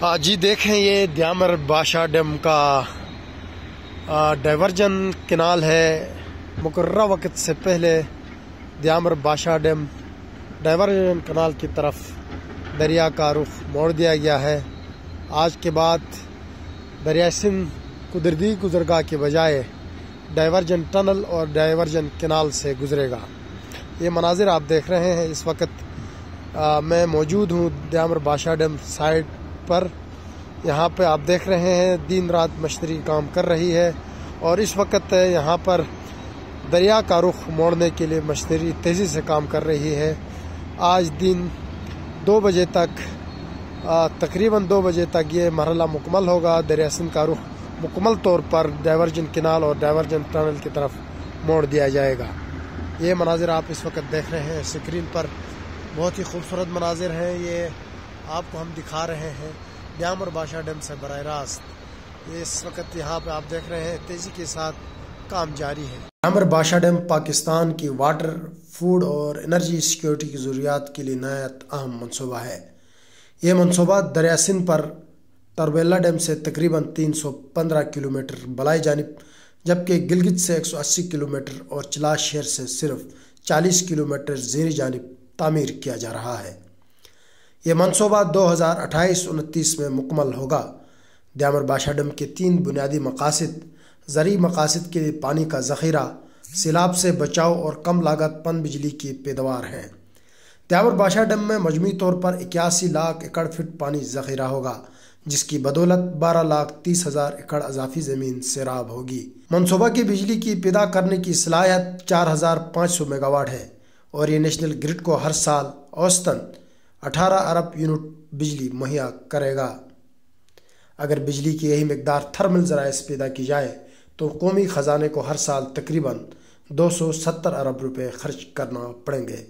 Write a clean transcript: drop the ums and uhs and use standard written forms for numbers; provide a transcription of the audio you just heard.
جی دیکھیں یہ دیامر بادشاہ ڈیم کا ڈائیورجن کنال ہے۔ مقررہ وقت سے پہلے دیامر بادشاہ ڈیم ڈائیورجن کنال کی طرف دریا کا رخ موڑ دیا گیا ہے۔ آج کے بعد دریائے سندھ قدرتی گزرگاہ کے بجائے ڈائیورجن ٹنل اور ڈائیورجن کنال سے گزرے گا۔ یہ مناظر آپ دیکھ رہے ہیں، اس وقت میں موجود ہوں دیامر بادشاہ ڈیم سائٹ پر۔ یہاں پہ آپ دیکھ رہے ہیں دن رات مشتری کام کر رہی ہے، اور اس وقت یہاں پر دریا کا رخ موڑنے کے لیے مشتری تیزی سے کام کر رہی ہے۔ آج دن 2 بجے تک تقریباً 2 بجے تک یہ مرحلہ مکمل ہوگا۔ دریا سندھ کا رخ مکمل طور پر ڈائیورجن کنال اور ڈائیورجن ٹنل کی طرف موڑ دیا جائے گا۔ یہ مناظر آپ اس وقت دیکھ رہے ہیں اسکرین پر، بہت ہی خوبصورت مناظر ہیں۔ یہ آپ کو ہم دکھا رہے ہیں دیامر بادشاہ ڈیم سے براہ راست۔ یہ اس وقت یہاں پہ آپ دیکھ رہے ہیں تیزی کے ساتھ کام جاری ہے۔ دیامر بادشاہ ڈیم پاکستان کی واٹر، فوڈ اور انرجی سیکیورٹی کی ضروریات کے لیے نہایت اہم منصوبہ ہے۔ یہ منصوبہ دریا سندھ پر تربیلا ڈیم سے تقریباً 315 کلومیٹر بلائی جانب، جبکہ گلگت سے 180 کلومیٹر اور چلاش شہر سے صرف 40 کلومیٹر زیریں جانب تعمیر کیا جا رہا ہے۔ یہ منصوبہ 2028-29 میں مکمل ہوگا۔ دیامر بادشاہ ڈیم کے 3 بنیادی مقاصد زرعی مقاصد کے لیے پانی کا ذخیرہ، سیلاب سے بچاؤ اور کم لاگت پن بجلی کی پیداوار ہیں۔ دیامر بادشاہ ڈیم میں مجموعی طور پر 81 لاکھ ایکڑ فٹ پانی ذخیرہ ہوگا، جس کی بدولت 12,30,000 ایکڑ اضافی زمین سیراب ہوگی۔ منصوبہ کی بجلی کی پیدا کرنے کی صلاحیت 4,500 میگا واٹ ہے، اور یہ نیشنل گرڈ کو ہر سال اوسطاً 18 ارب یونٹ بجلی مہیا کرے گا۔ اگر بجلی کی یہی مقدار تھرمل ذرائع سے پیدا کی جائے تو قومی خزانے کو ہر سال تقریباً 270 ارب روپے خرچ کرنا پڑیں گے۔